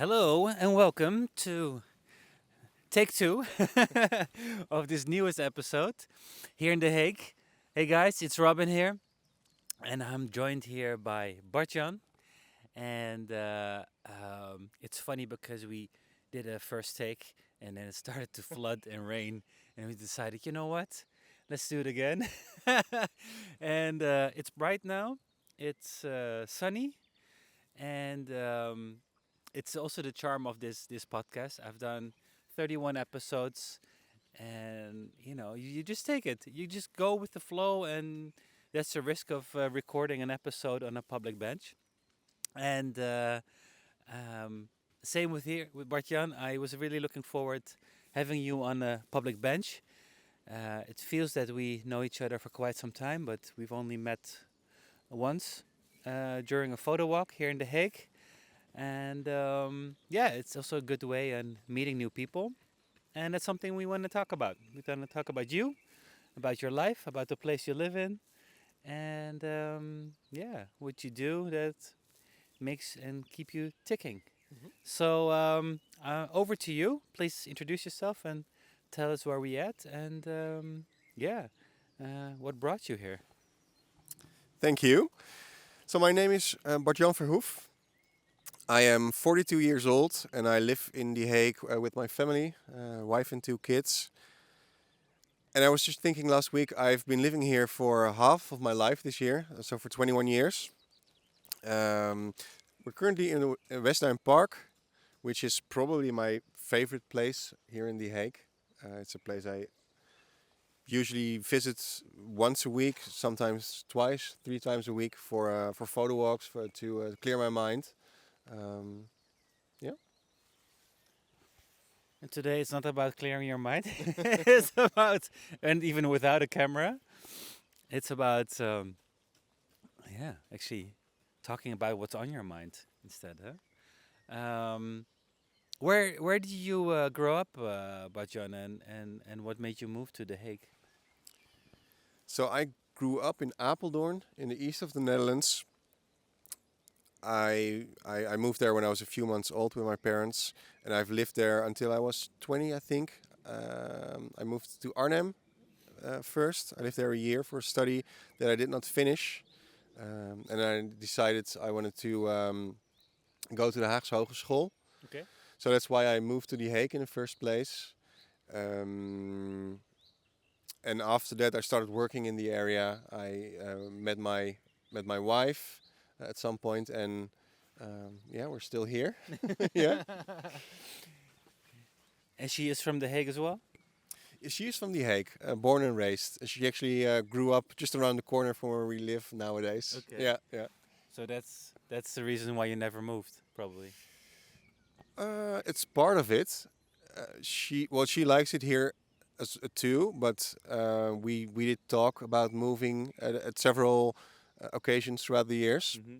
Hello and welcome to take two of this newest episode here in The Hague. Hey guys, it's Robin here, and I'm joined here by Bart-Jan. And it's funny because we did a first take and then it started to flood and rain, and we decided, you know what? Let's do it again. And it's bright now, it's sunny, and it's also the charm of this podcast. I've done 31 episodes, and you just take it. You just go with the flow, and that's the risk of recording an episode on a public bench. And um, same with here with Bartjan. I was really looking forward having you on a public bench. It feels that we know each other for quite some time, but we've only met once during a photo walk here in The Hague. And yeah, it's also a good way in meeting new people. And that's something we want to talk about. We want to talk about you, about your life, about the place you live in, and yeah, what you do that makes and keep you ticking. Mhm. So over to you. Please introduce yourself and tell us where we at, and yeah, what brought you here. Thank you. So my name is Bart-Jan Verhoef. I am 42 years old and I live in The Hague with my family, wife and two kids. And I was just thinking last week, I've been living here for half of my life this year, so for 21 years. We're currently in the Westduin Park, which is probably my favorite place here in The Hague. It's a place I usually visit once a week, sometimes twice, three times a week for photo walks to clear my mind. Um, yeah. And today it's not about clearing your mind. It's about, and even without a camera, it's about yeah, actually talking about what's on your mind instead, huh? Where did you grow up, Bajan, and what made you move to The Hague? So I grew up in Apeldoorn in the east of the Netherlands. I moved there when I was a few months old with my parents, and I've lived there until I was 20, I think. I moved to Arnhem first. I lived there a year for a study that I did not finish. And I decided I wanted to go to the Haagse Hogeschool. Okay. So that's why I moved to The Hague in the first place. Um, and after that, I started working in the area. I met my wife at some point, and yeah, we're still here. Yeah, And she is from The Hague as well? she is from The Hague, born and raised. She actually grew up just around the corner from where we live nowadays. Okay. Yeah, yeah. So that's the reason why you never moved, probably. It's part of it. She likes it here as too, but we did talk about moving at several occasions throughout the years. Mm-hmm.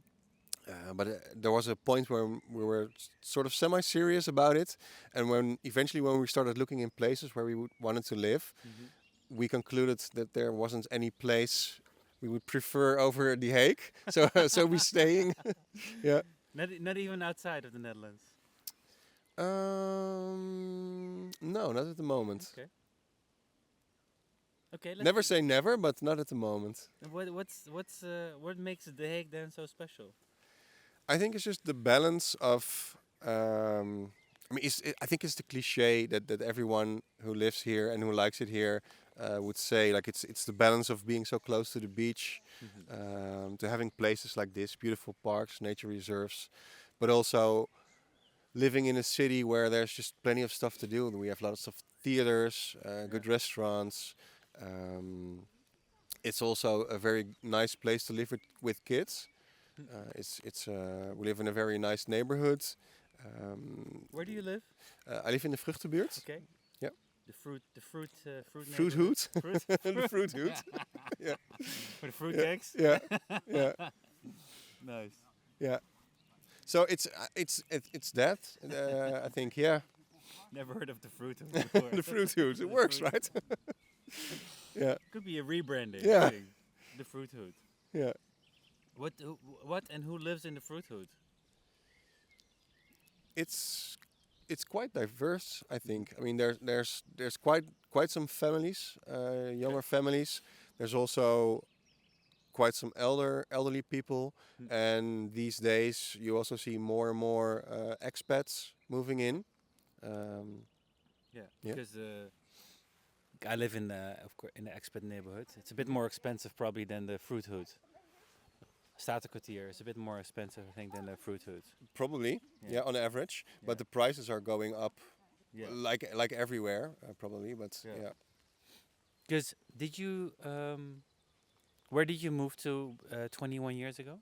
But there was a point where we were sort of semi-serious about it, and when eventually when we started looking in places where we wanted to live, Mm-hmm. we concluded that there wasn't any place we would prefer over The Hague. So so we staying. Yeah. Not even outside of the Netherlands. No, not at the moment. Okay. Okay. Never say never, but not at the moment. What makes The Hague then so special? I think it's just the balance of. I mean, I think it's the cliche that everyone who lives here and who likes it here would say. Like it's the balance of being so close to the beach, Mm-hmm. to having places like this, beautiful parks, nature reserves, but also living in a city where there's just plenty of stuff to do. We have lots of theaters, good restaurants. Um, it's also a very nice place to live with kids. We live in a very nice neighborhood. Where do you live? I live in the Vruchtenbuurt. Okay. Yeah. Fruit Fruit neighborhood. Hood. The Fruit Hood. Yeah. For the fruit Yeah. cakes. Yeah. Yeah. Nice. Yeah. So it's that. I think yeah. Never heard of the fruit Hood before. The Fruit Hood. The It works, fruit- right? Yeah. Could be a rebranding. Yeah. Thing. The fruit hood. Yeah. What and who lives in the fruit hood? It's quite diverse, I think. I mean, there's quite some families, Okay. younger families. There's also quite some elderly people, Mm. and these days you also see more and more expats moving in. Um, Yeah, yeah. because I live in of course in the expat neighborhood. It's a bit more expensive probably than the fruit hood. Statenkwartier is a bit more expensive, I think, than the fruit hood. Probably, Yeah, yeah, on average, yeah, but the prices are going up yeah, like everywhere, probably. But yeah. yeah, Because did you, where did you move to 21 years ago?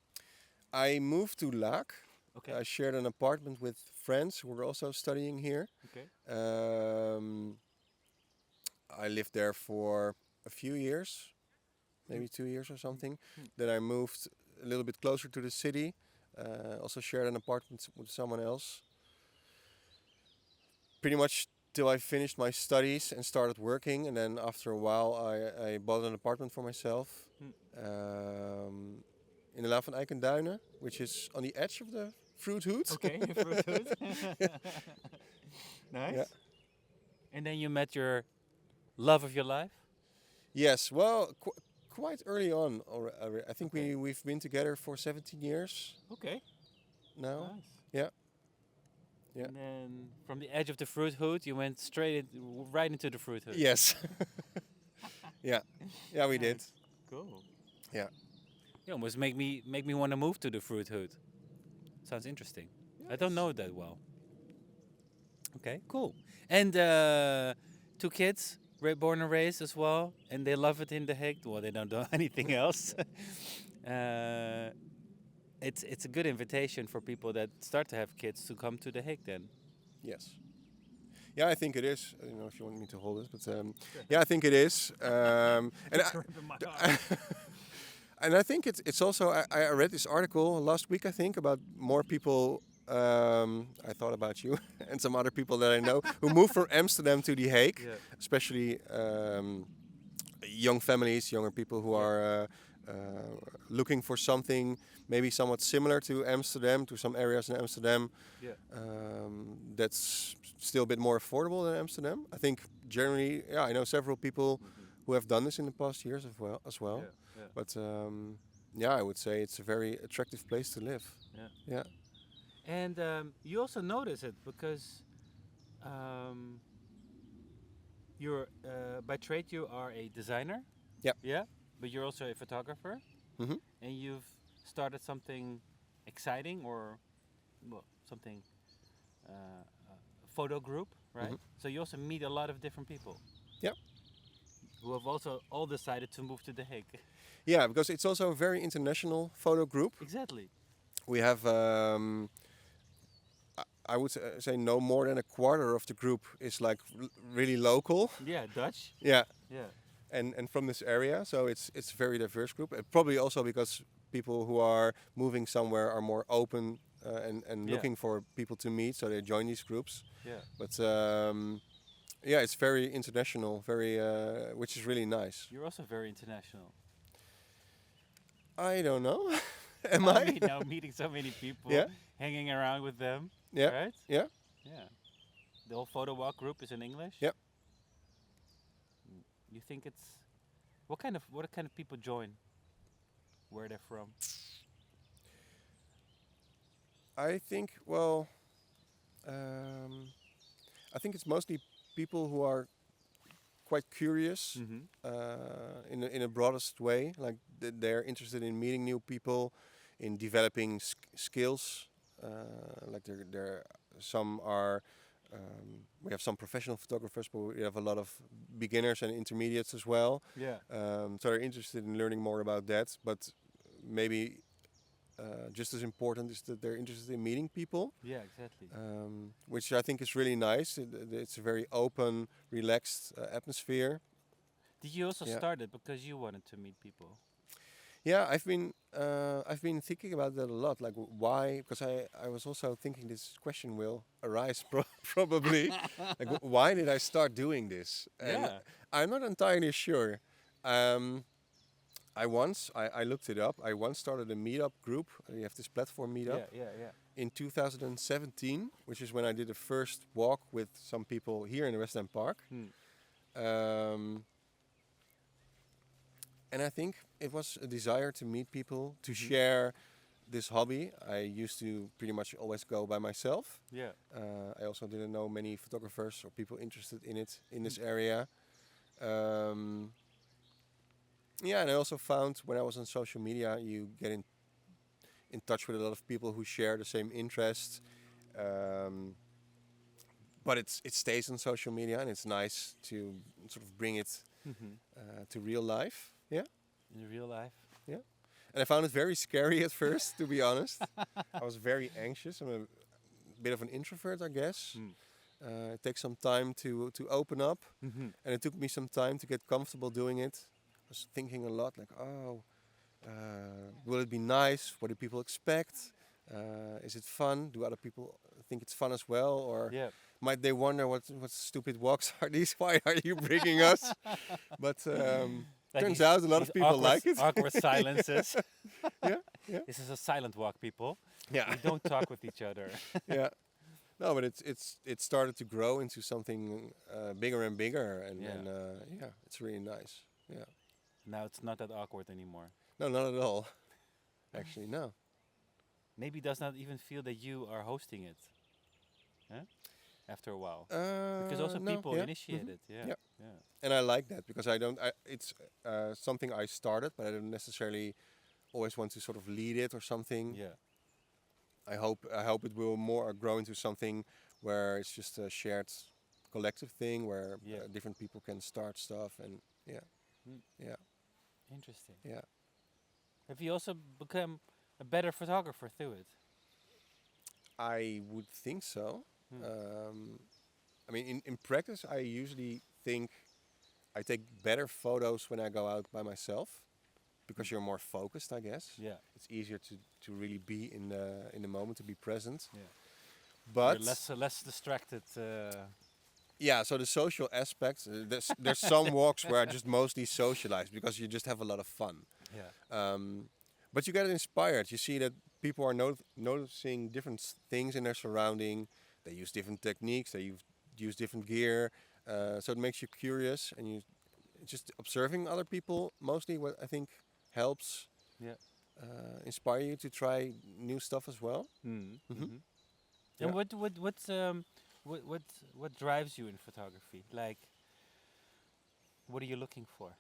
I moved to Laak. Okay, I shared an apartment with friends who were also studying here. okay. Um, I lived there for a few years, Mm. maybe 2 years or Mm. something. Mm. Then I moved a little bit closer to the city. Also shared an apartment with someone else. Pretty much till I finished my studies and started working, and then after a while, I bought an apartment for myself Mm. um, in the Laan van Eikenduinen, which is on the edge of the fruit hood. Okay, fruit hood. Yeah. Nice. And then you met your love of your life? Yes. Well, quite early on. I think Okay, we've been together for 17 years okay. now. Nice. Yeah. Yeah. And then from the edge of the fruit hood, you went right into the fruit hood. Yes. Yeah. Yeah, we did. Nice. Cool. Yeah. You almost make me want to move to the fruit hood. Sounds interesting. I don't Yes. know it that well. Okay, cool. And 2 kids, born and raised as well, and they love it in the Hague. Well, they don't do anything else. uh, it's a good invitation for people that start to have kids to come to the Hague. Then. Yes. Yeah, I think it is. I don't know if you want me to hold it, but Sure. yeah, I think it is. It's ripping my heart. And I think it's also. I read this article last week, I think, about more people. I thought about you and some other people that I know who moved from Amsterdam to The Hague, Yeah. especially young families, younger people who Yeah. are looking for something maybe somewhat similar to Amsterdam, to some areas in Amsterdam Yeah. that's still a bit more affordable than Amsterdam. I think generally, yeah, I know several people Mhm. who have done this in the past years as well. Yeah. Yeah. But yeah, I would say it's a very attractive place to live. Yeah. Yeah. And you also notice it because um, you're by trade you are a designer. Yeah. Yeah. But you're also a photographer, Hmm. and you've started something exciting or well something a photo group, right? Hmm. So you also meet a lot of different people Yeah. who have also all decided to move to The Hague. Yeah, because it's also a very international photo group. Exactly. We have, I would say, no more than a quarter of the group is like really local. Yeah, Dutch. Yeah, Yeah. and from this area, so it's a very diverse group. Probably also because people who are moving somewhere are more open and Yeah. looking for people to meet, so they join these groups. Yeah. But yeah, it's very international, very which is really nice. You're also very international. I don't know. Am I I? mean, now meeting so many people, Yeah, hanging around with them, yeah, right? yeah, Yeah. The whole photo walk group is in English. yeah. You think it's what kind of people join? Where they're from? I think, well, um, I think it's mostly people who are quite curious Mm-hmm. in a broadest way. Like they're interested in meeting new people, in developing skills. Like there, some are. We have some professional photographers, but we have a lot of beginners and intermediates as well. Yeah. So they're interested in learning more about that. But maybe just as important is that they're interested in meeting people, Yeah. Exactly. which I think is really nice. It's a very open, relaxed atmosphere. Did you also Yeah. start it because you wanted to meet people? Yeah, I've been thinking about that a lot. Like why? Because I was also thinking this question will arise probably. Like why did I start doing this? And Yeah. I'm not entirely sure. Um, I looked it up. I once started a meetup group. You have this platform meetup Yeah. in 2017, which is when I did the first walk with some people here in the West End Park. Hmm. Um, and I think it was a desire to meet people, to Mhm. share this hobby. I used to pretty much always go by myself. Yeah. I also didn't know many photographers or people interested in it in this Mm. area. Um, yeah, and I also found when I was on social media, you get in touch with a lot of people who share the same interests. Um, but it stays on social media, and it's nice to sort of bring it Mhm. to real life. Yeah, In real life. yeah. And I found it very scary at first, to be honest. I was very anxious. I'm a bit of an introvert, I guess. Mm. It takes some time to open up, Mhm. and it took me some time to get comfortable doing it. I was thinking a lot, like, oh, will it be nice? What do people expect? Is it fun? Do other people think it's fun as well, or Yeah. might they wonder what stupid walks are these? Why are you bringing us? But Like turns out a lot these of people like it. awkward silences. Yeah, yeah, This is a silent walk, people. yeah, We don't talk with each other. yeah. No, but it started to grow into something bigger and bigger, Yeah. and yeah, it's really nice. Yeah. Now it's not that awkward anymore. No, not at all. Actually, no. Maybe it does not even feel that you are hosting it. Huh? After a while. Because also No, people yeah, initiate it. Yeah. yeah. Yeah. And I like that because I don't. It's something I started, but I don't necessarily always want to sort of lead it or something. Yeah. I hope it will more grow into something where it's just a shared collective thing where Yeah. different people can start stuff and yeah, Mm. yeah, Interesting. yeah. Have you also become a better photographer through it? I would think so. Hmm. I mean, in practice, I usually think I take better photos when I go out by myself because you're more focused, I guess. Yeah. It's easier to really be in the moment, to be present. Yeah. But You're less distracted. yeah, so the social aspects, there's some walks where I just mostly socialize because you just have a lot of fun. Yeah. But you get inspired. You see that people are noticing different things in their surrounding. They use different techniques. They use different gear. So it makes you curious, and you just observing other people mostly. What I think helps Yeah. inspire you to try new stuff as well. Mm. Hmm. Hmm. Yeah. And what drives you in photography? Like, what are you looking for?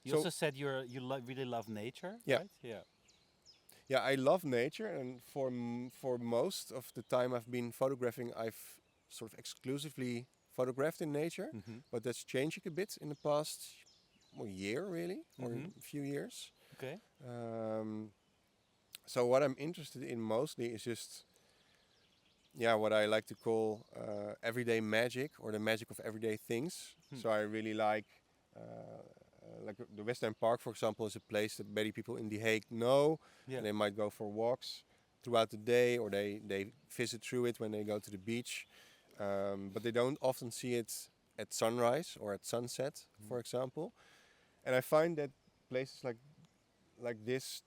You So also said really love nature, yeah, right? Yeah. yeah, I love nature, and for most of the time I've been photographing, I've sort of exclusively photographed in nature, Mm-hmm. but that's changing a bit in the past year, really, or Mm-hmm. a few years. Okay. Um, so what I'm interested in mostly is just, yeah, what I like to call everyday magic or the magic of everyday things. Hmm. So I really like the West End Park, for example, is a place that many people in The Hague know, Yeah. and they might go for walks throughout the day, or they visit through it when they go to the beach. But they don't often see it at sunrise or at sunset, for example. And I find that places like this,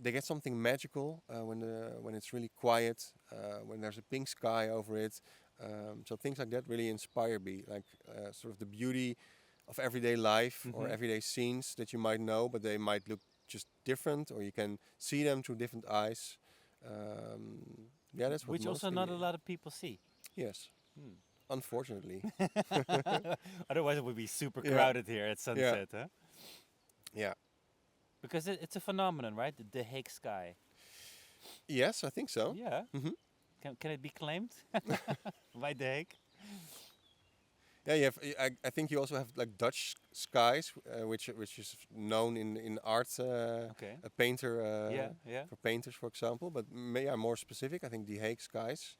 they get something magical when it's really quiet, when there's a pink sky over it. So things like that really inspire me, like sort of the beauty of everyday life or Mm-hmm. everyday scenes that you might know, but they might look just different, or you can see them through different eyes. Yeah, that's what Which also mostly. not a lot of people see. Yes, Hmm. unfortunately. Otherwise, it would be super Yeah, crowded here at yeah, sunset, huh? yeah. Because it's a phenomenon, right? The Hague sky. Yes, I think so. Yeah. Hmm. Can it be claimed by The Hague? Yeah, you have. I think you also have like Dutch skies, which is known in art. Okay. A painter Yeah. Yeah. for painters, for example. But yeah, more specific, I think the Hague skies.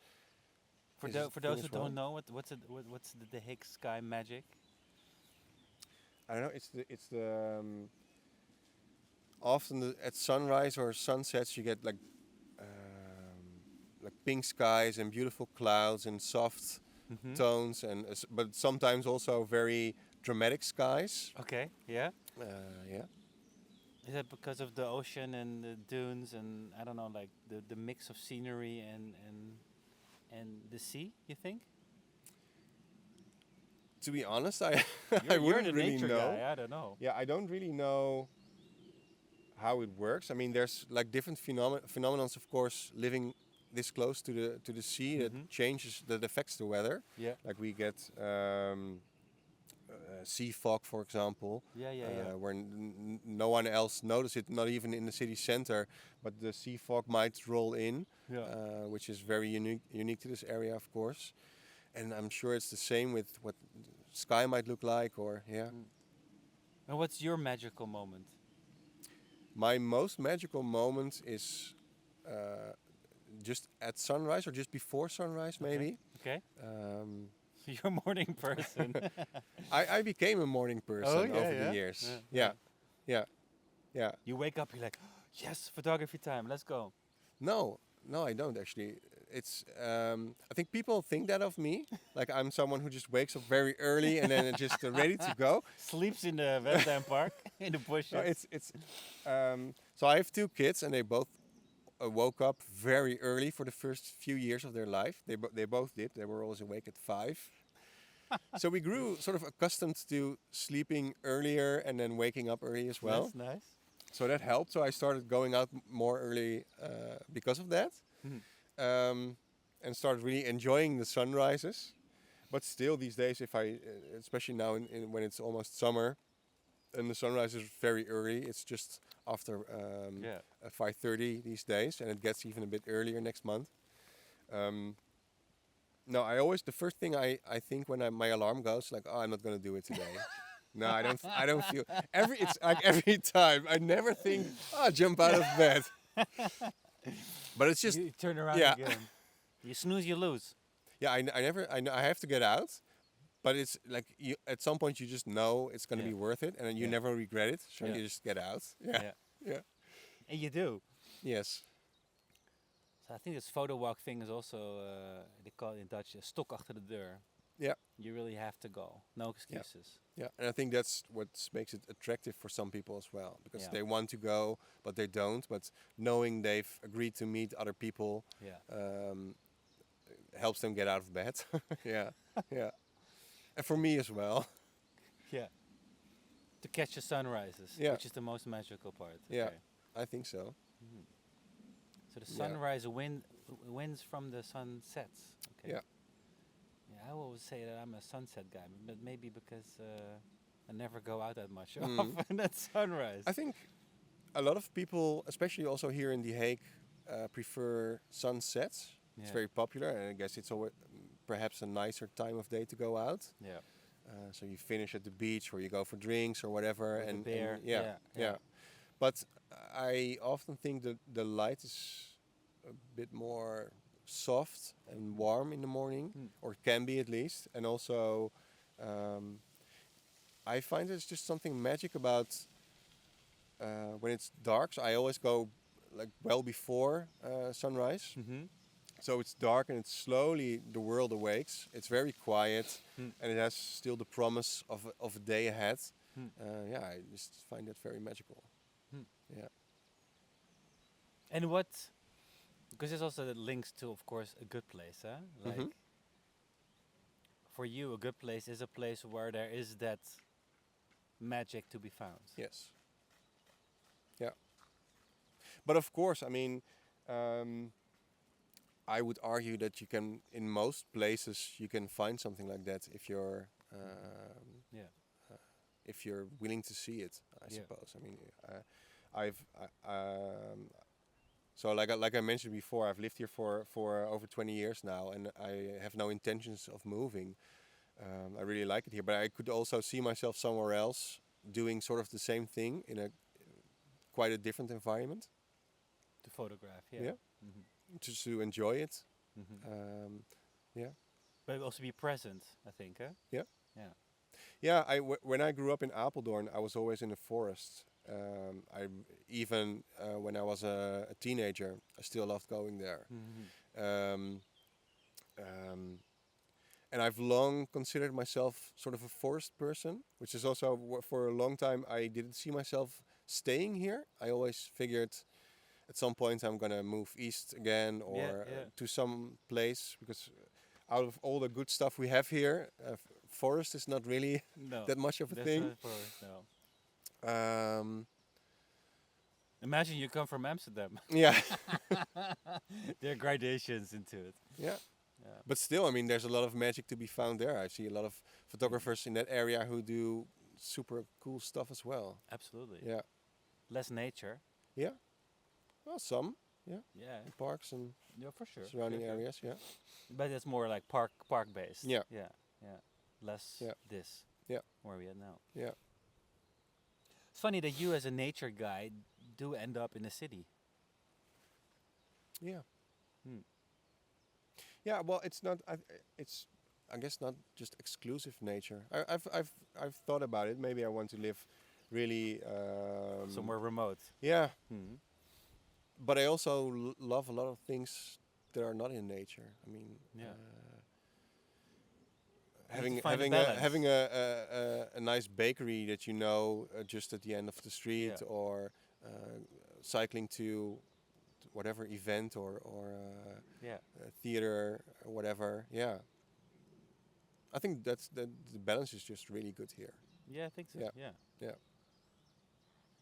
For is a for thing those as who well. don't know, what's the Hague sky magic? I don't know. Often at sunrise or sunsets you get like pink skies and beautiful clouds and soft Mm-hmm. tones, but sometimes also very dramatic skies. Okay. Yeah. Yeah. Is that because of the ocean and the dunes and I don't know, like the mix of scenery and the sea? You think? To be honest, I I You're the wouldn't really nature know. guy. I don't know. Yeah, I don't really know how it works. I mean, there's like different phenomenons, of course, living this close to the sea that Mm-hmm. changes that affects the weather. Yeah. Like we get sea fog, for example, Yeah. Yeah. Yeah. where no one else notices it, not even in the city center, but the sea fog might roll in, Yeah. which is very unique to this area, of course. And I'm sure it's the same with what sky might look like, or yeah. Mm. And what's your magical moment? My most magical moment is uh, just at sunrise or just before sunrise, Okay. maybe. Okay. Um, You're a morning person. I became a morning person Oh yeah, over yeah. the years. Yeah, Yeah, yeah. yeah, yeah. You wake up, you're like, yes, photography time. Let's go. No, no, I don't actually. It's I think people think that of me, like I'm someone who just wakes up very early and then just ready to go. Sleeps in the West End Park in the bushes. No, it's so I have two kids and they both woke up very early for the first few years of their life. They both did. They were always awake at 5. So we grew sort of accustomed to sleeping earlier and then waking up early as well. That's nice. So that helped. So I started going out more early because of that, Mhm. and started really enjoying the sunrises. But still, these days, if I, especially now when it's almost summer, and the sunrise is very early, it's just after Yeah. 5:30 these days, and it gets even a bit earlier next month. Um, no, I always the first thing I think when my alarm goes like, oh, I'm not gonna do it today. No, I don't feel it's like every time. I never think, oh, jump out of bed. But it's just You turn around yeah. again. You snooze, you lose. Yeah, I never I have to get out, but it's like you at some point you just know it's gonna Yeah. be worth it, and then you Yeah. never regret it. So Yeah. you just get out. Yeah, Yeah. yeah, And you do. yes, So I think this photo walk thing is also, they call it in Dutch, stok achter de deur. yeah, You really have to go. No yeah, excuses. yeah. And I think that's what makes it attractive for some people as well, because Yeah. they want to go but they don't. But knowing they've agreed to meet other people Yeah. helps them get out of bed. Yeah, yeah, and for me as well. Yeah. To catch the sunrises, Yeah. which is the most magical part. Yeah. Okay. I think so. Mhm. So the Yeah. sunrise wins from the sunsets. Okay. Yeah. Yeah, I always say that I'm a sunset guy, but maybe because I never go out that much Mm. often at sunrise. I think a lot of people, especially also here in The Hague, prefer sunsets. It's Yeah. very popular, and I guess it's always perhaps a nicer time of day to go out. Yeah. So you finish at the beach, or you go for drinks or whatever, With the and bear. yeah, Yeah, yeah, yeah. But I often think that the light is a bit more soft and warm in the morning, Hmm. or it can be at least, and also um, I find there's just something magic about when it's dark. So I always go like well before sunrise. Mm-hmm. So it's dark and it's slowly the world awakes. It's very quiet, Hmm. and it has still the promise of a day ahead. Hmm. Yeah, I just find that very magical. Hmm. Yeah. And what? Because there's also the links to, of course, a good place, huh? Like Mhm. for you, a good place is a place where there is that magic to be found. Yes. Yeah. But of course, I mean, I would argue that you can, in most places, you can find something like that if you're Yeah. if you're willing to see it. I Yeah. suppose. I mean, so like I mentioned before, I've lived here for over 20 years now, and I have no intentions of moving. I really like it here, but I could also see myself somewhere else doing sort of the same thing in a quite a different environment, To photograph. Yeah. Yeah. Mm-hmm. just to enjoy it. Mm-hmm. Yeah. But also be present, I think, huh? Yeah. Yeah. Yeah, when I grew up in Apeldoorn, I was always in the forest. I even when I was a teenager, I still loved going there. Mm-hmm. Um, um, and I've long considered myself sort of a forest person, which is also for a long time I didn't see myself staying here. I always figured at some point I'm gonna move east again Yeah, or yeah. to some place because out of all the good stuff we have here, forest is not really No, that much of a that's thing. not forest. No. Um, Imagine you come from Amsterdam. yeah, There are gradations into it. yeah. Yeah. But still, I mean, there's a lot of magic to be found there. I see a lot of photographers in that area who do super cool stuff as well. Absolutely. Yeah, Less nature. yeah. Well, some, yeah, Yeah. in parks and Yeah, for sure. surrounding For sure. areas. Yeah, But it's more like park based. yeah, Yeah. Yeah. Less yeah, this. yeah, Where we at now. yeah, It's funny that you as a nature guy do end up in the city. yeah, Hmm. yeah. Well, it's not. It's, I guess, not just exclusive nature. I've thought about it. Maybe I want to live really. Somewhere remote. Yeah, Hmm. but I also love a lot of things that are not in nature. I mean, Yeah. having find a having balance. having a nice bakery that you know just at the end of the street, Yeah. or cycling to whatever event or Yeah. theater or whatever. Yeah, I think the balance is just really good here. Yeah, I think so. Yeah, Yeah. yeah,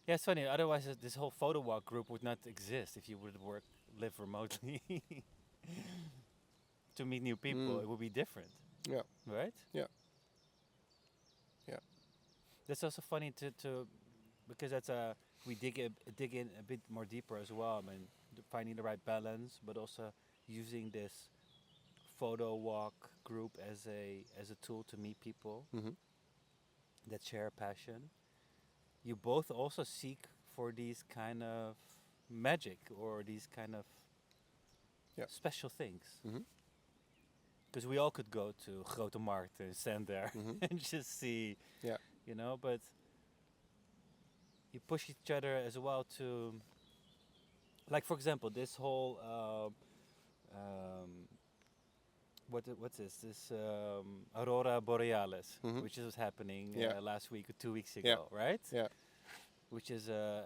Yeah, it's funny. Otherwise, this whole photo walk group would not exist if you would live remotely. To meet new people, Mm. it would be different, yeah, right? yeah, yeah. That's also funny to because that's a we dig in a bit more deeper as well. I mean, finding the right balance, but also using this photo walk group as a tool to meet people Mm-hmm. that share a passion. You both also seek for these kind of magic or these kind of Yeah. special things. Mm-hmm. Because we all could go to Grote Markt and stand there Mm-hmm. and just see, Yeah. but you push each other as well to, like for example, this whole, what's this? This Aurora Borealis, Mm-hmm. which was happening Yeah. last week or 2 weeks Yeah. ago, right? Yeah. Which is a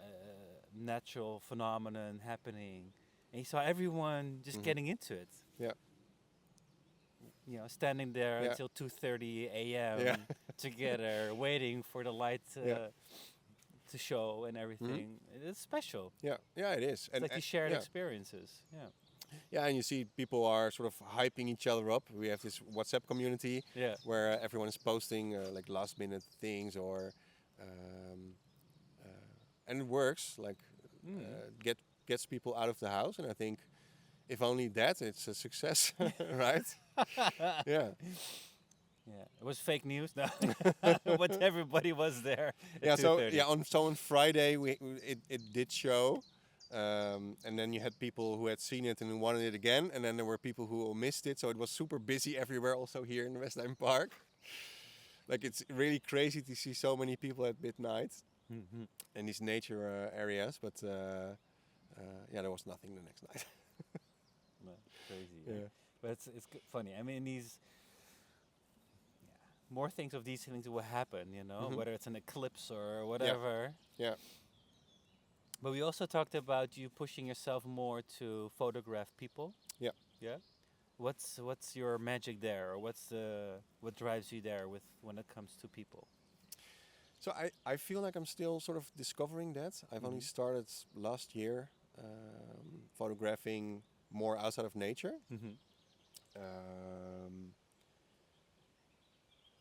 natural phenomenon happening, and you saw everyone just Mhm. getting into it. Yeah. Standing there Yeah. until 2:30 a.m. Yeah. together, waiting for the light Yeah. to show and everything. It's special. Yeah. Yeah. It is. It's like you shared yeah. experiences. Yeah. Yeah, and you see people are sort of hyping each other up. We have this WhatsApp community Yeah. where everyone is posting like last minute things or, um, and it works. Like gets people out of the house, and I think if only that, it's a success, right? Yeah, Yeah. It was fake news, no, but everybody was there. At yeah. So 2:30. yeah, on Friday it did show. And then you had people who had seen it and who wanted it again, and then there were people who missed it. So it was super busy everywhere, also here in the Westheim Park. Like it's really crazy to see so many people at midnight Mhm. in these nature areas. But yeah, there was nothing the next night. No, crazy. Yeah. But it's funny. I mean, more things of these things will happen. Mhm. Whether it's an eclipse or whatever. Yeah. But we also talked about you pushing yourself more to photograph people. Yeah. Yeah. What's your magic there, or what drives you there when it comes to people? So I feel like I'm still sort of discovering that. I've only Mhm. started last year photographing more outside of nature. Mm-hmm. Um,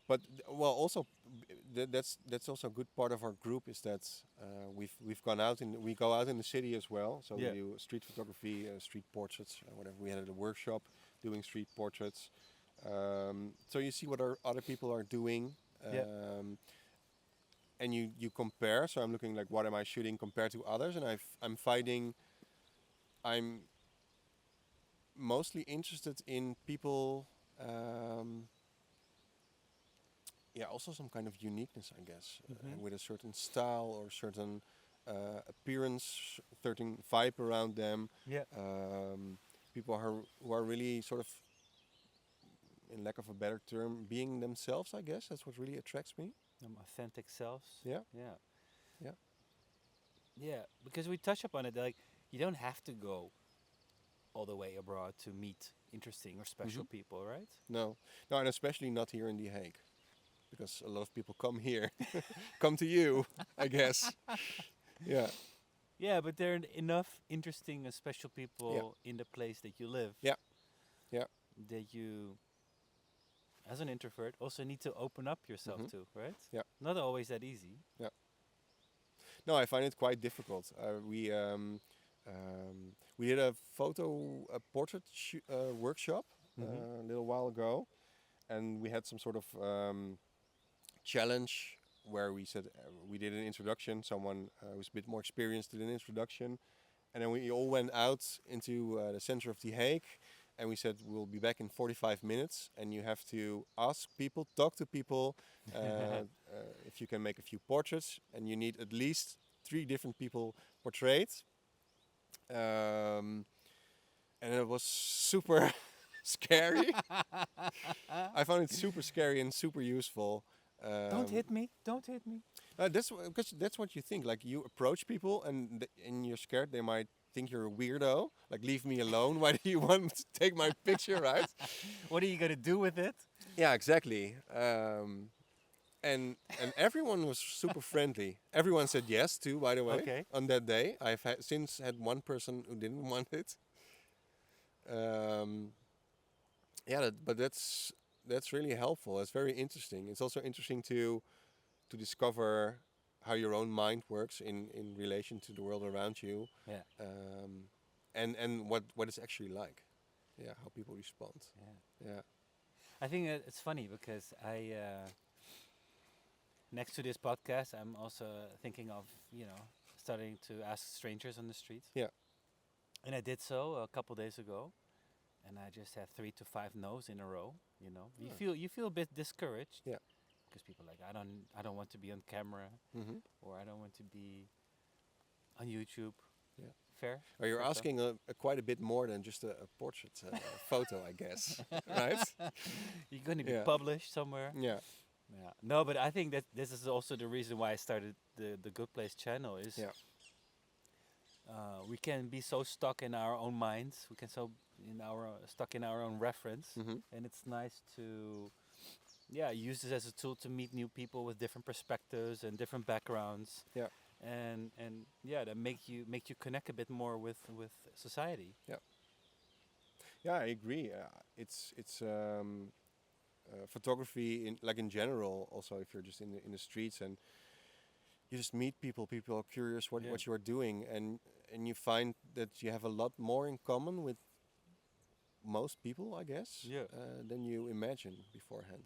but well, also that's also a good part of our group is that we go out in the city as well. So Yeah. we do street photography, street portraits, whatever. We had a workshop doing street portraits. So you see what other people are doing. Yeah. And you compare. So I'm looking like what am I shooting compared to others, and I'm finding I'm mostly interested in people. Yeah, also some kind of uniqueness, I guess, Mhm. with a certain style or certain appearance, certain vibe around them. Yeah. People who are really sort of in lack of a better term, being themselves. I guess that's what really attracts me. Authentic selves. Yeah, Yeah. yeah. Yeah, because we touch upon it, like you don't have to go all the way abroad to meet interesting or special Hmm. people, right? No, no, and especially not here in The Hague, because a lot of people come here, come to you, I guess. Yeah, Yeah, but there are enough interesting and special yeah, people in the place that you live yeah, yeah. that you, as an introvert, also need to open up yourself Hmm. to, right? Yeah, Not always that easy. yeah. No, I find it quite difficult. We did a portrait workshop Mm-hmm. a little while ago, and we had some sort of challenge where we said we did an introduction. Someone who's a bit more experienced did an introduction, and then we all went out into the center of The Hague, and we said we'll be back in 45 minutes, and you have to ask people, talk to people, if you can make a few portraits, and you need at least 3 different people portrayed. Um, and it was super scary. I found it super scary and super useful. Don't Um, hit me! Don't hit me! because that's what you think. Like you approach people and you're scared they might think you're a weirdo. Like leave me alone. Why do you want to take my picture, right? What are you gonna do with it? Yeah, exactly. And everyone was super friendly. Everyone said yes too. By the way, Okay. on that day, I've since had one person who didn't want it. Um, yeah, but that's really helpful. It's very interesting. It's also interesting to discover how your own mind works in relation to the world around you, Yeah. um, and what it's actually like. Yeah, how people respond. Yeah. Yeah. I think it's funny because next to this podcast, I'm also thinking of, starting to ask strangers on the street. Yeah. And I did so a couple days ago, and I just had 3 to 5 no's in a row. You Oh. feel a bit discouraged Yeah. because people are like, I don't want to be on camera, Mm-hmm. or I don't want to be on YouTube. Yeah. Fair. Or you're Fair stuff. asking quite a bit more than just a portrait photo, I guess. Right? You're going to be Yeah. published somewhere. Yeah. Yeah. No, but I think that this is also the reason why I started the Good Place channel is Yeah. we can be so stuck in our own minds. We can stuck in our own reference, Mm-hmm. and it's nice to use this as a tool to meet new people with different perspectives and different backgrounds, Yeah. and that make you connect a bit more with society. Yeah. Yeah, I agree. It's photography in general. Also, if you're just in the streets and you just meet people, people are curious Yeah. what you are doing, and you find that you have a lot more in common with most people, I guess, Yeah. than you imagine beforehand.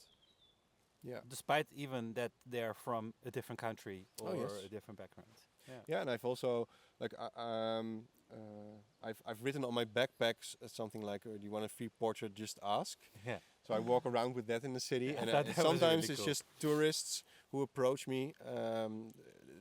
Yeah. Despite even that they're from a different country or Oh yes. a different background. Yeah. Yeah, and I've also like I've written on my backpacks something like, "Do you want a free portrait? Just ask." Yeah. So I walk around with that in the city, I and thought that was sometimes really it's cool. just tourists who approach me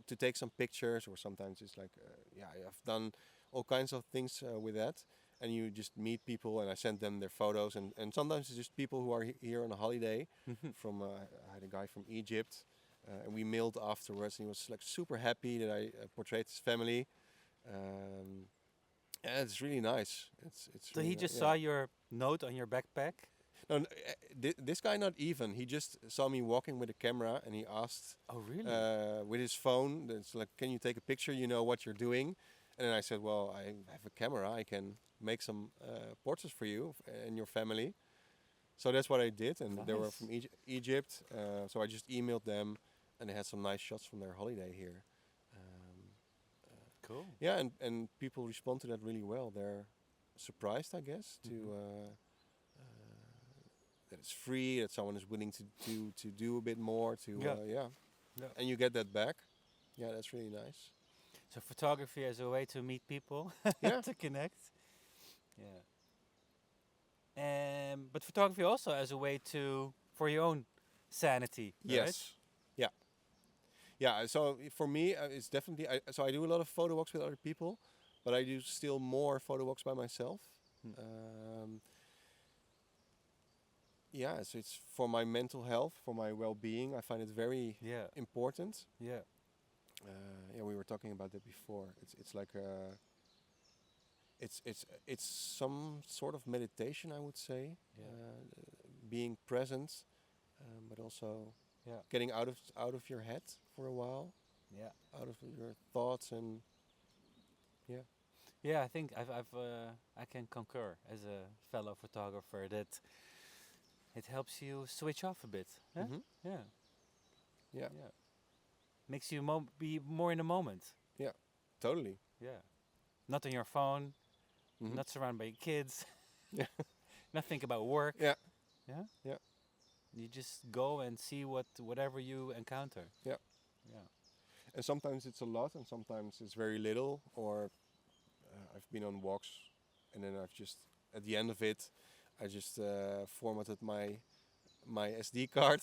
to take some pictures, or sometimes it's like, yeah, I've done all kinds of things with that, and you just meet people, and I send them their photos, and sometimes it's just people who are here on a holiday. From I had a guy from Egypt, and we mailed afterwards, and he was like super happy that I portrayed his family. Um, yeah, it's really nice. It's So really he just yeah. saw your note on your backpack. No, this guy not even. He just saw me walking with a camera, and he asked Oh, really? with his phone. It's like, "Can you take a picture? You know what you're doing." And then I said, "Well, I have a camera. I can make some portraits for you and your family." So that's what I did, and they were from Nice. Egypt. So I just emailed them, and they had some nice shots from their holiday here. Um, Cool. yeah, and people respond to that really well. They're surprised, I guess, to. That it's free, that someone is willing to do a bit more, Yeah. yeah, Yeah. and you get that back. Yeah, that's really nice. So photography as a way to meet people, Yeah, to connect. Yeah. But photography also as a way for your own sanity, right? yes, yeah, yeah. So for me, it's definitely. So I do a lot of photo walks with other people, but I do still more photo walks by myself. Hmm. Um, yeah, so it's for my mental health, for my well-being. I find it very Yeah. important. Yeah. Yeah, we were talking about that before. It's like it's some sort of meditation, I would say. Yeah. Being present, but also Yeah. getting out of your head for a while, Yeah. out of your thoughts, and yeah. Yeah, I think I can concur as a fellow photographer that it helps you switch off a bit. Huh? Hmm. Yeah. Yeah, Yeah. Makes you be more in the moment. yeah, totally. Yeah. Not on your phone, Hmm. not surrounded by kids, Yeah, not think about work. yeah, Yeah. yeah, You just go and see whatever you encounter. yeah. Yeah. And sometimes it's a lot, and sometimes it's very little. Or I've been on walks, and then I've just at the end of it, I just formatted my SD card.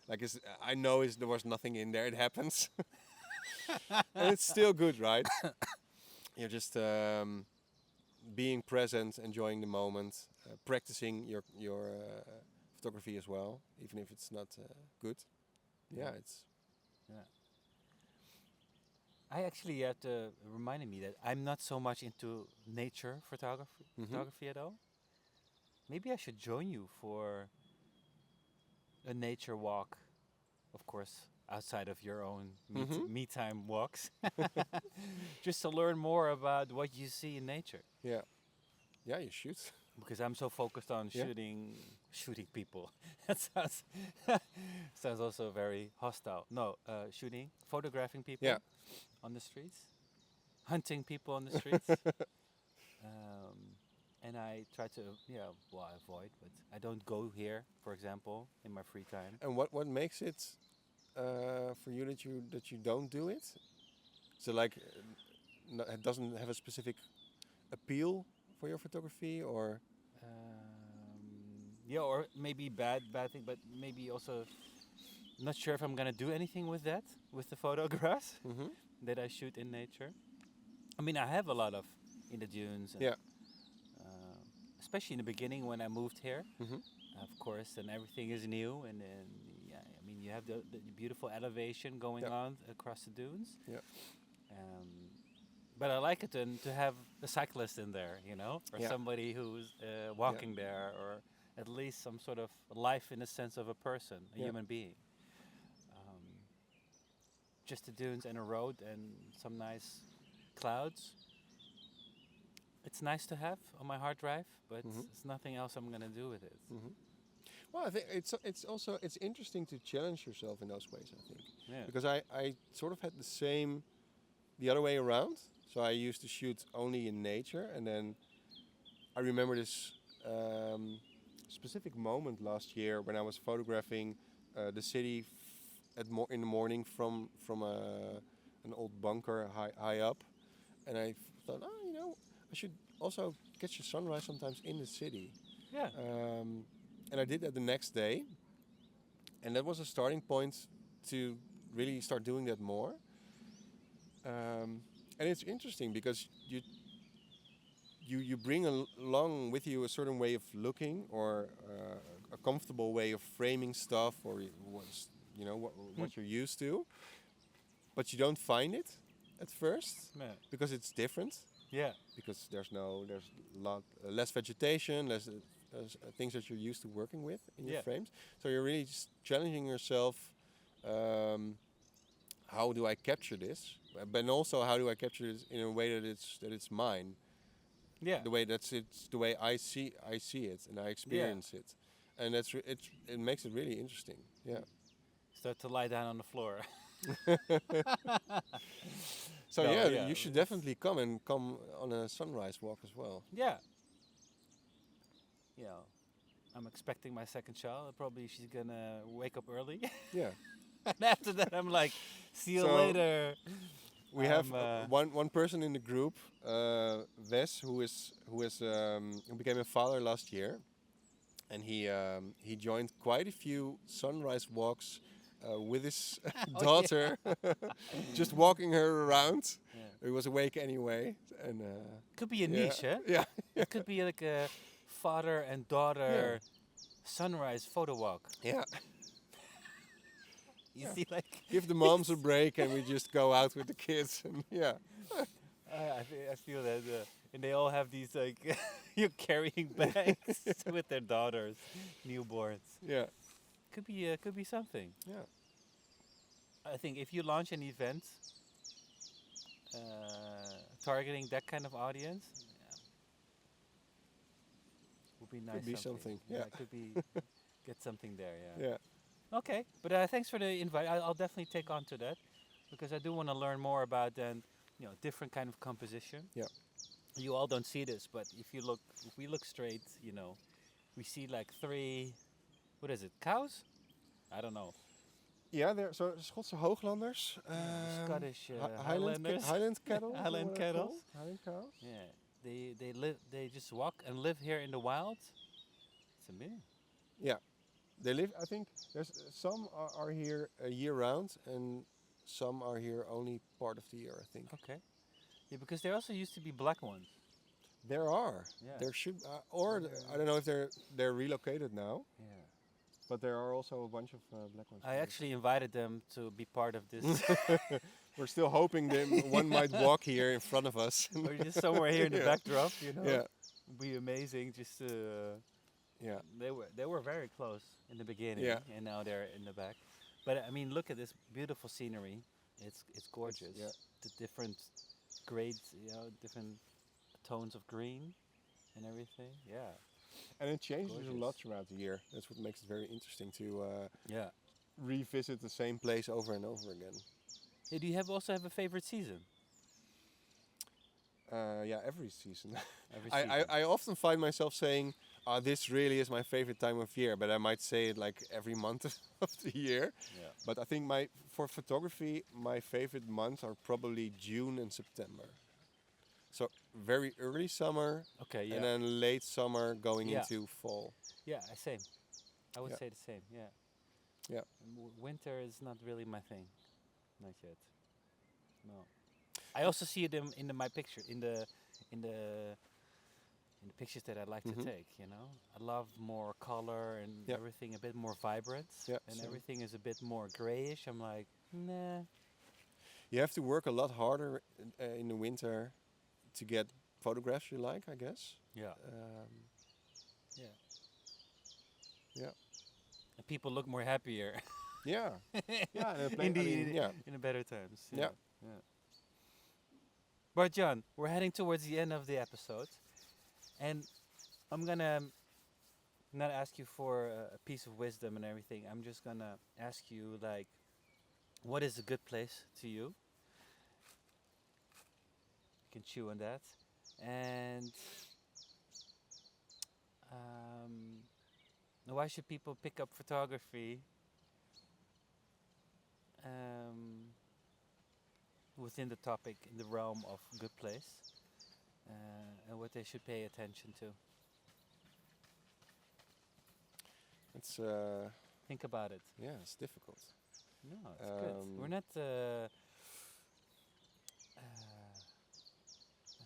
Like I know there was nothing in there. It happens, and it's still good, right? You're just being present, enjoying the moment, practicing your photography as well, even if it's not good. Yeah, it's. Yeah. I actually have to reminded me that I'm not so much into nature Hmm. photography at all. Maybe I should join you for a nature walk, of course, outside of your own Hmm. me time walks, just to learn more about what you see in nature. Yeah, yeah, you should. Because I'm so focused on Yeah, shooting people. That sounds sounds also very hostile. No, photographing yeah, people on the streets, hunting people on the streets. And I try to, well, I avoid, but I don't go here, for example, in my free time. and what makes it for you that you don't do it? So like, it doesn't have a specific appeal for your photography, or. Yeah, or maybe bad thing, but maybe also not sure if I'm gonna do anything with that, with the photographs Hmm. that I shoot in nature. I mean, I have a lot of in the dunes, and Yeah. especially in the beginning when I moved here, Hmm. of course, and everything is new, and then yeah, I mean, you have the beautiful elevation going Yeah. on across the dunes. Yeah. Um, but I like it to have a cyclist in there, or Yeah. somebody who's Yeah. walking there, or at least some sort of life in the sense of a person, a Yeah. human being. Um, just the dunes and a road and some nice clouds. It's nice to have on my hard drive, but Hmm. it's nothing else I'm gonna do with it. Hmm. Well, I think it's interesting to challenge yourself in those ways. I think Yeah. because I sort of had the other way around. So I used to shoot only in nature, and then I remember this specific moment last year when I was photographing the city in the morning from an old bunker high up, and I thought, I should also catch the sunrise sometimes in the city. Yeah. And I did that the next day, and that was a starting point to really start doing that more. And it's interesting because you bring along with you a certain way of looking, or a comfortable way of framing stuff, or what you're used to, but you don't find it at first Yeah. because it's different, Yeah. because there's less vegetation, less things that you're used to working with in your Yeah. frames. So you're really just challenging yourself. How do I capture this? But also, how do I capture this in a way that it's mine? Yeah. It's the way I see it and I Yeah. experience it, and it makes it really interesting. Yeah. Start to lie down on the floor. So No, yeah, yeah. you should definitely come on a sunrise walk as well. Yeah. You know, I'm expecting my second child. Probably she's gonna wake up early. Yeah. And after that, I'm like, see you So later. we have I'm, one person in the group, Wes, who became a father last year, and he joined quite a few sunrise walks with his Oh, yeah. daughter, just walking her around. Yeah. He was awake anyway, and Could be a yeah, niche, huh? yeah, It could be like a father and yeah, daughter sunrise photo walk. Yeah. You Yeah. see, like Give the moms a break and we just go out with the kids and yeah. I feel that, and they all have these like you're carrying bags with their daughters, newborns. Yeah. Could be something. Yeah. I think if you launch an event targeting that kind of audience, yeah, would be nice. Could be something. Yeah, Yeah. it could be get something there. Yeah. Yeah. Okay, but thanks for the invite. I'll definitely take on to that because I do want to learn more about then, different kind of composition. Yeah. You all don't see this, but if we look straight, we see like three, what is it, cows? I don't know. Yeah, they're so Schotse Hooglanders. Scottish Highland, Highlanders. Highland cattle. Highland cattle. Highland cows. Yeah, they live. They just walk and live here in the wild. It's amazing. Yeah, they live. I think there's some are here year round, and some are here only part of the year. I think Okay. Yeah, because there also used to be black ones. there are. Yeah. There should, I don't know if they're relocated now, Yeah. but there are also a bunch of black ones. I actually invited them to be part of this, We're still hoping that one might walk here in front of us. or just somewhere here in the Yeah. backdrop. Yeah, Would be amazing. Just to, yeah, they were very close in the beginning, Yeah. and now they're in the back. But I mean, look at this beautiful scenery. It's gorgeous. yeah. The different grades, different tones of green and everything. Yeah. And it changes a Gorgeous. lot throughout the year. That's what makes it very interesting to Yeah. revisit the same place over and over again. Hey, do you also have a favorite season? Yeah, every season. Every I, season. I often find myself saying, this really is my favorite time of year, but I might say it like every month of the year. Yeah. But I think for photography, my favorite months are probably June and September. So very early summer, Okay. Yeah. and then late summer going Yeah. into fall. Yeah. Same. I would Yeah. say the same. Yeah. Yeah. Winter is not really my thing. Not yet. No. I also see it in my picture in the pictures that I like to Mhm. take. I love more color and Yeah. everything a bit more vibrant. Yeah, And same. everything is a bit more grayish. I'm like, nah. You have to work a lot harder in the winter to get photographs you like, I guess. Yeah. Yeah. And people look more happier Yeah. Yeah. And in yeah. in the better times. Yeah. Yeah. Bart-Jan, we're heading towards the end of the episode, and I'm gonna not ask you for a piece of wisdom and everything. I'm just gonna ask you like, what is a good place to you? You can chew on that, and why should people pick up photography? Within the topic, in the realm of good place, and what they should pay attention to. It's Think about it. yeah, it's difficult. No, it's good. We're not.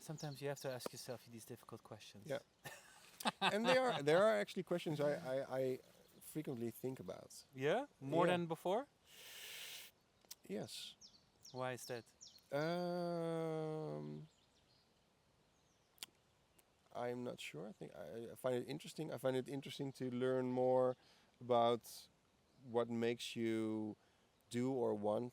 Sometimes you have to ask yourself these difficult questions. Yeah. And there are actually questions I frequently think about. Yeah. More Yeah. than before. Yes. Why is that? I'm not sure. I think I find it interesting. I find it interesting to learn more about what makes you do or want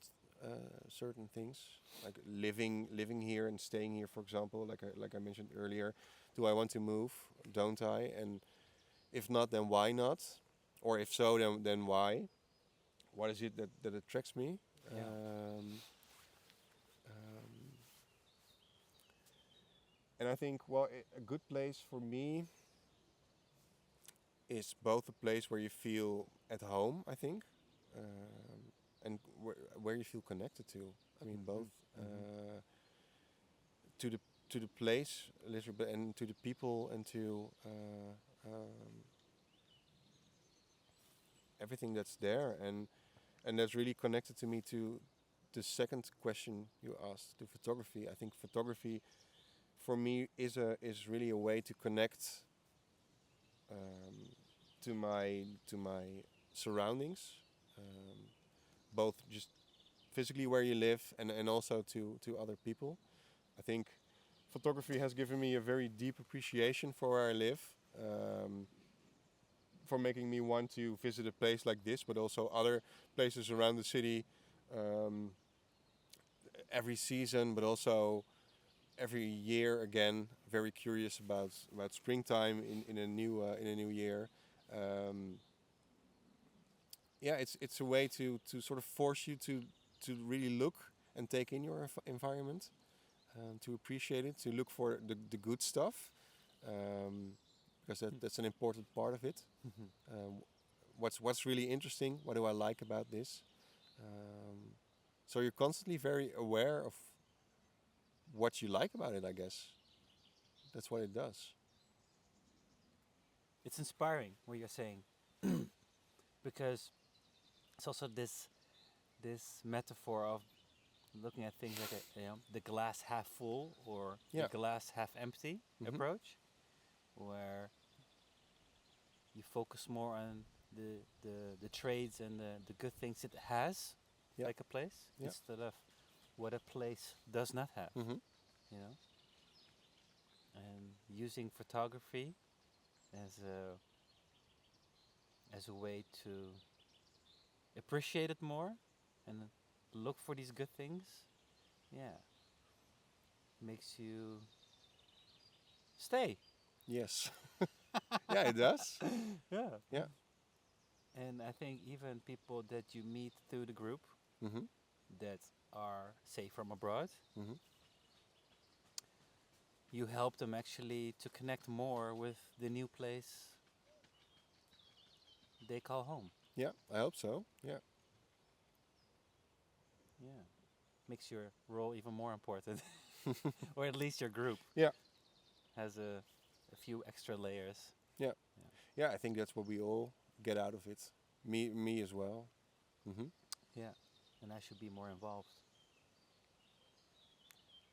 certain things, like living here and staying here. For example, like I mentioned earlier, do I want to move? Don't I? And if not, then why not? Or if so, then why? What is it that attracts me? Yeah. And I think, well, a good place for me is both a place where you feel at home, I think, and where you feel connected to. I mean, both to the place a little bit, and to the people, and to everything that's there, and that's really connected to me to the second question you asked, to photography. I think photography, for me, is really a way to connect to my surroundings, both just physically where you live and also to other people. I think photography has given me a very deep appreciation for where I live, for making me want to visit a place like this, but also other places around the city, every season, but also every year again. Very curious about springtime in a new year. Um, yeah, it's a way to sort of force you to really look and take in your environment, to appreciate it, to look for the good stuff, because that's an important part of it. Mhm. What's really interesting? What do I like about this? So you're constantly very aware of what you like about it. I guess that's what it does. It's inspiring what you're saying because it's also this metaphor of looking at things like the glass half full or Yeah. the glass half empty Mhm. approach, where you focus more on the trades and the good things it has, Yeah. like a place, Yeah. instead of what a place does not have. Mm-hmm. You know, and using photography as a way to appreciate it more and look for these good things. Yeah, makes you stay. Yes. Yeah, it does. Yeah. Yeah. And I think even people that you meet through the group Mm-hmm. that are, say, from abroad, Mm-hmm. you help them actually to connect more with the new place they call home. Yeah, I hope so. Yeah. Yeah. Makes your role even more important. Or at least your group Yeah. has a few extra layers. Yeah. Yeah. Yeah, I think that's what we all get out of it. Me as well. Mm-hmm. Yeah. And I should be more involved.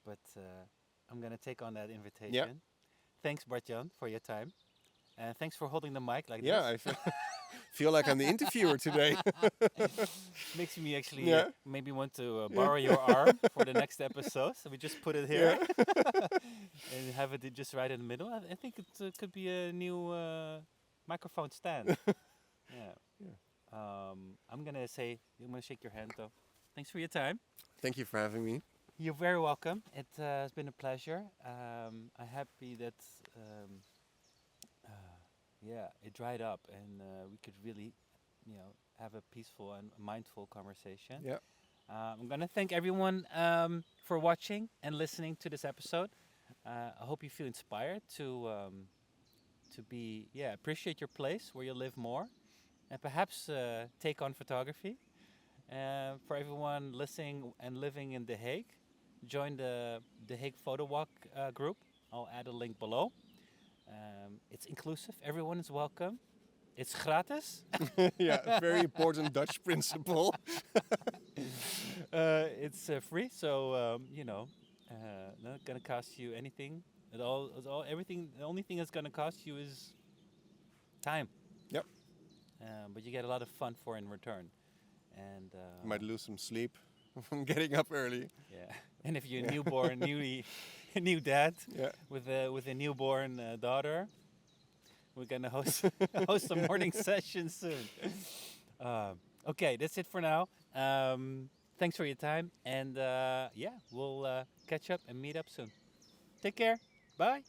But I'm going to take on that Yeah. invitation. Thanks, Bart-Jan, for your time. And thanks for holding the mic like Yeah, this. feel like I'm the interviewer today. Makes me actually Yeah. maybe want to Yeah. borrow your arm for the next episode. So we just put it here Yeah. and have it just right in the middle. I think it could be a new microphone stand. Yeah. Yeah. I'm gonna shake your hand though. Thanks for your time. Thank you for having me. You're very welcome. It has been a pleasure. I'm happy that yeah, it dried up and we could really, have a peaceful and mindful conversation. Yeah. I'm gonna thank everyone for watching and listening to this episode. I hope you feel inspired to appreciate your place where you live more, and perhaps take on photography. For everyone listening and living in The Hague, join the Hague Photo Walk group. I'll add a link below. It's inclusive. Everyone is welcome. It's gratis. Yeah, very important Dutch principle. It's free, so not gonna cost you anything at all. Everything. The only thing that's gonna cost you is time. Yep. But you get a lot of fun for in return. And You might lose some sleep from getting up early. yeah, and if you're newborn, new dad Yeah. with a newborn daughter, we're gonna host some morning sessions soon. Okay, that's it for now. Thanks for your time, and we'll catch up and meet up soon. Take care. Bye.